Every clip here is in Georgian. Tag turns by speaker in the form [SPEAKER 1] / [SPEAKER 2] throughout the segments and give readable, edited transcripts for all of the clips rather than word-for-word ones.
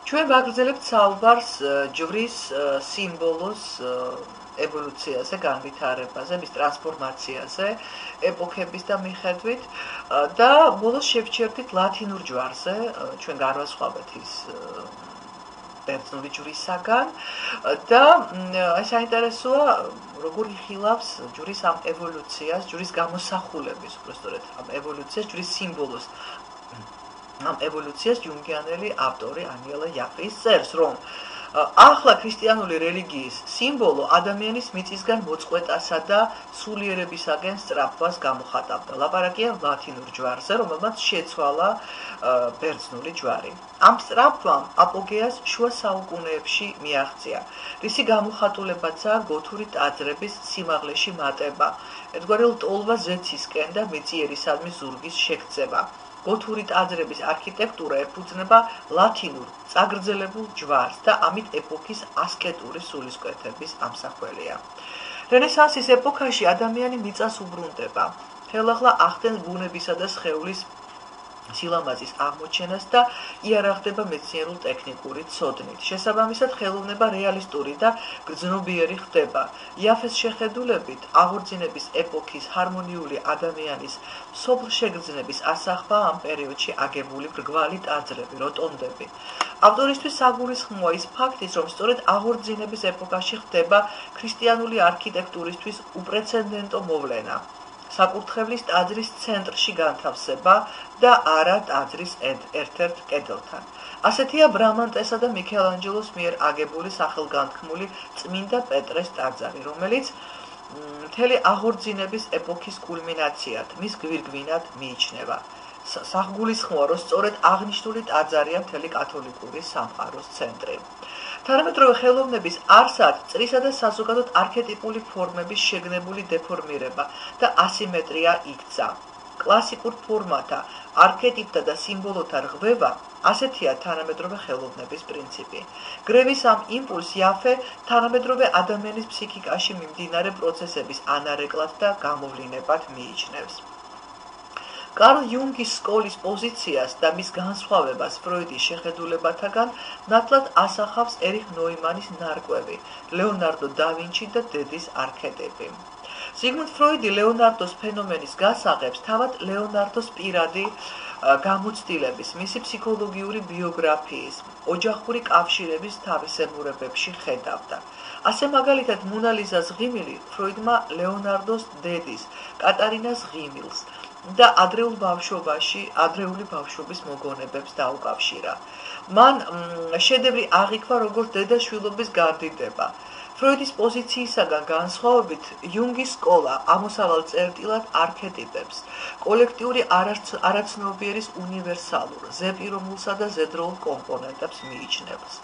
[SPEAKER 1] ჩვენ ვაგრძელებთ საუბარს ჯვრის სიმბოლოს ევოლუციაზე, განვითარებაზე, მის ტრანსფორმაციაზე, ეპოქების და მიხედვით და ბოლოს შევჩერდით ლათინურ ჯვარზე, ჩვენ განვასხვავეთ ის ბერძნული ჯვრისაგან და საინტერესოა როგორ იხილავს ჯვრის ამ ევოლუციას, ჯვრის გამოსახულების, უბრალოდ ამ ევოლუციას, ჯვრის სიმბოლოს ამ ევოლუციას ჯუნგიანელი ავტორი ანიელა იაფის წერს, რომ ახლა ქრისტიანული რელიგიის სიმბოლო ადამიანის მიწისგან მოწყვეტასა და სულიერებისაგან სწრაფვას გამოხატავდა. ლაპარაკია ლათინურ ჯვარზე, რომელმაც შეცვალა ბერძნული ჯვარი. ამ სწრაფვამ აპოგეას შუა საუკუნეებში მიაღწია, რისი გამოხატულებაცაა გოთური ტაძრების სიმაღლეში მატება, ერთგვარი ლტოლვა ზეცისკენ და მეწიერისადმი ზურგის შეგრძება. გოთური ტაძრების არქიტექტურა ეფუძნება ლათინურ წაგრძელებულ ჯვარს და ამით ეპოქის ასკეტური სულისკვეთების ამსახველია. რენესანსის ეპოქაში ადამიანი მიწას უბრუნდება, ხელახლა ახდენს ბუნებისა და სხეულის სილამაზის აღმოჩენას და იარაღდება მეცნიერულ-ტექნიკური ცოდნით. შესაბამისად, ხელოვნება რეალისტური და გრძნობიერი ხდება. იაფეს შეხედულებით, აღორძინების ეპოქის ჰარმონიული ადამიანის სოფლშეგრძნების ასახვა ამ პერიოდში აგებული მრგვალი ტაძრები, როტონდები. ავტორისთვის საგულისხმოა ის ფაქტიც, რომ სწორედ აღორძინების ეპოქაში ხდება ქრისტიანული არქიტექტურისთვის უპრეცედენტო მოვლენა. საკურთხევლის ტაძრის ცენტრში განთავსება და არა ტაძრის ერთ-ერთ კედელთან. ასეთია ბრამანტესა და მიქელანჯელოს მიერ აგებული სახელგანთქმული წმინდა პეტრეს ტაძარი, რომელიც მთელი აღორძინების ეპოქის კულმინაციად, მის გვირგვინად მიიჩნევა. საგულისხმოა, რომ სწორედ აღნიშნული ტაძარია მთელი კათოლიკური სამყაროს ცენტრი. თანამედროვე ხელოვნების არსად წრისა და საზოგადოდ არქეტიპული ფორმების შეგნებული დეფორმირება და ასიმეტრია იქცა. კლასიკურ ფორმათა, არქეტიპთა და სიმბოლოთა რღვევა ასეთია თანამედროვე ხელოვნების პრინციპი. გრევის ამ იმპულსს იაფე თანამედროვე ადამიანის ფსიქიკაში მიმდინარე პროცესების ანარეკლად და გამოვლინებად მიიჩნევს. კარლ იუნგის სკოლის პოზიციას და მის განსხვავებას ფროიდის შეხედულებათაგან ნათლად ასახავს ერიხ ნოიმანის ნარკვევი, ლეონარდო და ვინჩი და დედის არქეტიპი. ზიგმუნდ ფროიდი ლეონარდოს ფენომენის გასაღებს თავად ლეონარდოს პირადი გამოცდილების, მისი ფსიქოლოგიური ბიოგრაფიის, ოჯახური კავშირების თავისებურებებში ხედავდა. ასე მაგალითად მონალიზას ღიმილი ფროიდმა ლეონარდოს დედის, კატარინას ღიმილს და ადრეული ბავშვობის მოგონებებს დაუკავშირა. მან შედევრი აღიქვა როგორც დედა-შვილობის გარდიდება. ფროიდის პოზიციისაგან განსხვავებით, იუნგის სკოლა ამოსავალ წერტილად არქეტიპებს, კოლექტიური არაცნობიერის უნივერსალურ, ზეპირომულსა და ზედროულ კომპონენტებს მიიჩნევს.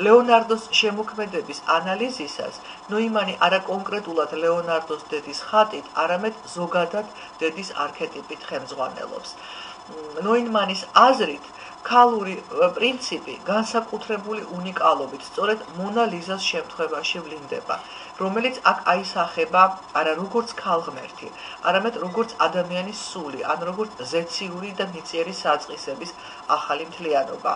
[SPEAKER 1] ლეონარდოს შემოქმედების ანალიზისას ნოიმანი არა კონკრეტულად ლეონარდოს დედის ხატით, არამედ ზოგადად დედის არქეტიპით ხელმძღვანელობს. ნოიმანის აზრით, ქალური პრინციპი განსაკუთრებული უნიკალობით სწორედ მონა ლიზას შემთხვევაში ვლინდება, რომელიც აქ აისახება არა როგორც ქალღმერთი, არამედ როგორც ადამიანის სული, ან როგორც ზეციური და მიწიერი საწყისების ახალი მთლიანობა.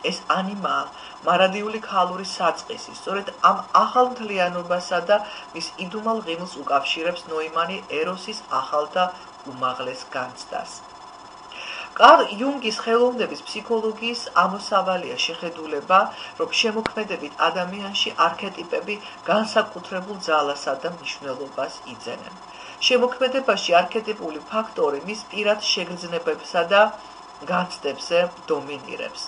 [SPEAKER 1] ეს ანიმაა, მარადიული ქალური საწყისი, სწორედ ამ ახალ მთლიანობასა და მის იდუმალ ღიმილს უკავშირებს ნოიმანი ეროსის ახალ და უმაღლეს განცდას. კარლ იუნგის ხელოვნების ფსიქოლოგიის ამოსავალია შეხედულება, რომ შემოქმედებით ადამიანში არქეტიპები განსაკუთრებულ ძალასა და მნიშვნელობას იძენენ. შემოქმედებაში არქეტიპული ფაქტორი მის პირად შეგრძნებებსა და განცდებზე დომინირებს.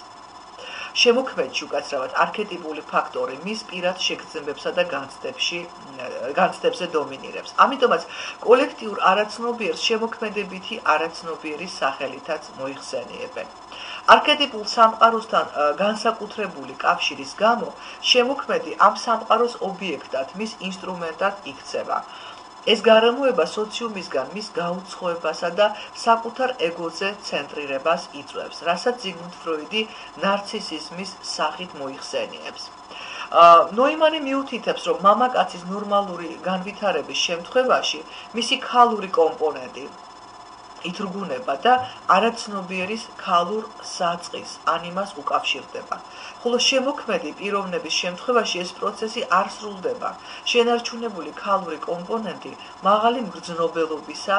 [SPEAKER 1] შემოქმედში უკაცრავად არქეტიპული ფაქტორი მის პირად შეგრძნებებსა და განცდებზე დომინირებს. ამიტომაც კოლექტიურ არაცნობიერს შემოქმედებითი არაცნობიერის სახელითაც მოიხსენიებენ. არქეტიპულ სამყაროსთან განსაკუთრებული კავშირის გამო შემოქმედი ამ სამყაროს ობიექტად, მის ინსტრუმენტად იქცევა. ეს გარემოება სოციუმისგან მის გაუცხოებასა და საკუთარ ეგოზე ცენტრირებას იწვევს, რასაც ზიგმუნდ ფროიდი ნარცისიზმის სახით მოიხსენიებს. ნოიმანი მიუთითებს, რომ მამაკაცის ნორმალური განვითარების შემთხვევაში მისი ქალური კომპონენტი ითრგუნება და არაცნობიერის ქალურ საწყის ანიმას უკავშირდება. ხოლო შემოქმედი პიროვნების შემთხვევაში ეს პროცესი არ სრულდება. შენარჩუნებული ქალური კომპონენტი მაღალი მგრძნობელობისა,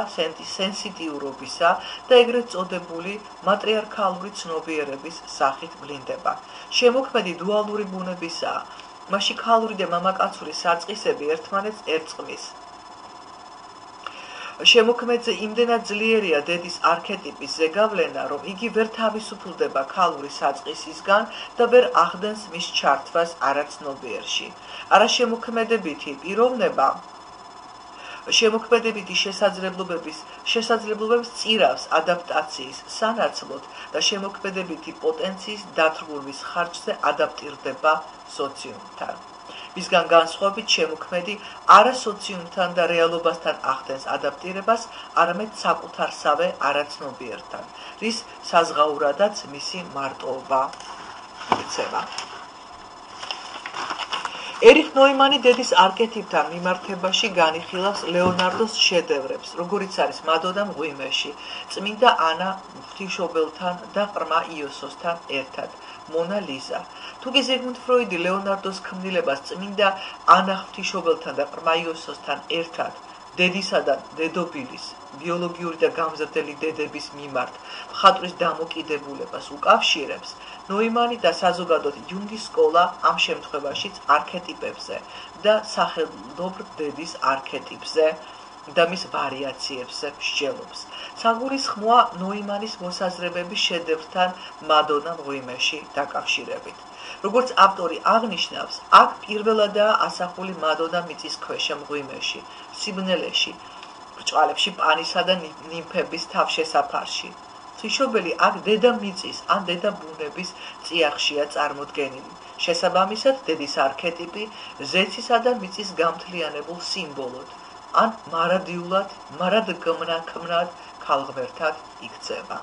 [SPEAKER 1] სენსიტიურობისა და ეგრეთ წოდებული მატრიარქალური ცნობიერების სახით ვლინდება. შემოქმედი დუალური ბუნებისაა. მაშინ ქალური და მამაკაცური საწყისები ერთმანეთს ერწყმის. შემოქმედზე იმდენად ძლიერია დედის არქეტიპის ზეგავლენა, რომ იგი ვერ თავისუფლდება ქალური საწყისისგან და ვერ ახდენს მის ჩართვას არაცნობიერში. არაშემოქმედებითი პიროვნება შემოქმედებითი შესაძლებლობების წირავს ადაპტაციის სანაცვლოდ და შემოქმედებითი პოტენციის დათრგურვის ხარჯზე ადაპტირდება სოციუმთან. მისგან განსხვავებით შემოქმედი არა სოციუმთან და რეალობასთან ახდენს ადაპტირებას, არამედ საკუთარსავე არაცნობიერთან, რის საზღაურადაც მისი მარტოობა იქცევა. ერიხ ნოიმანი დედის არქეტიპთან მიმართებაში განიხილავს ლეონარდოს შედევრებს, როგორიც არის მადონა მღვიმეში, წმინდა ანა ღვთისმშობელთან და ყრმა იოსოსთან ერთად, მონა ლიზა. თუკი ზიგმუნდ ფროიდი ლეონარდოს ქმნილებას წმინდა ანა ღვთისმშობელთან და ყრმა იოსოსთან ერთად დედისა და დედობილის, ბიოლოგიური და გამზრდელი დედების მიმართ მხატვრის დამოკიდებულებას უკავშირებს, ნოიმანი და საზოგადოდ იუნგის სკოლა ამ შემთხვევაშიც არქეტიპებზე და სახელდობრ დედის არქეტიპზე და მის ვარიაციებზე მსჯელობს. საგულისხმოა ნოიმანის მოსაზრებების შედევრთან მადონა მღვიმეში დაკავშირებით. როგორც ავტორი აღნიშნავს, აქ პირველადაა ასახული მადონა მიწისქვეშა მღვიმეში, სიბნელეში, ბრჭყალებში პანისა და ნიმფების თავშესაფარში. ღვთისმშობელი აქ დედა მიწის ან დედა ბუნების წიაღშია წარმოდგენილი. შესაბამისად, დედის არქეტიპი ზეცისა და მიწის გამთლიანებულ სიმბოლოდ, ან მარადიულად, მარადგმნად ქალღმერთად იქცევა.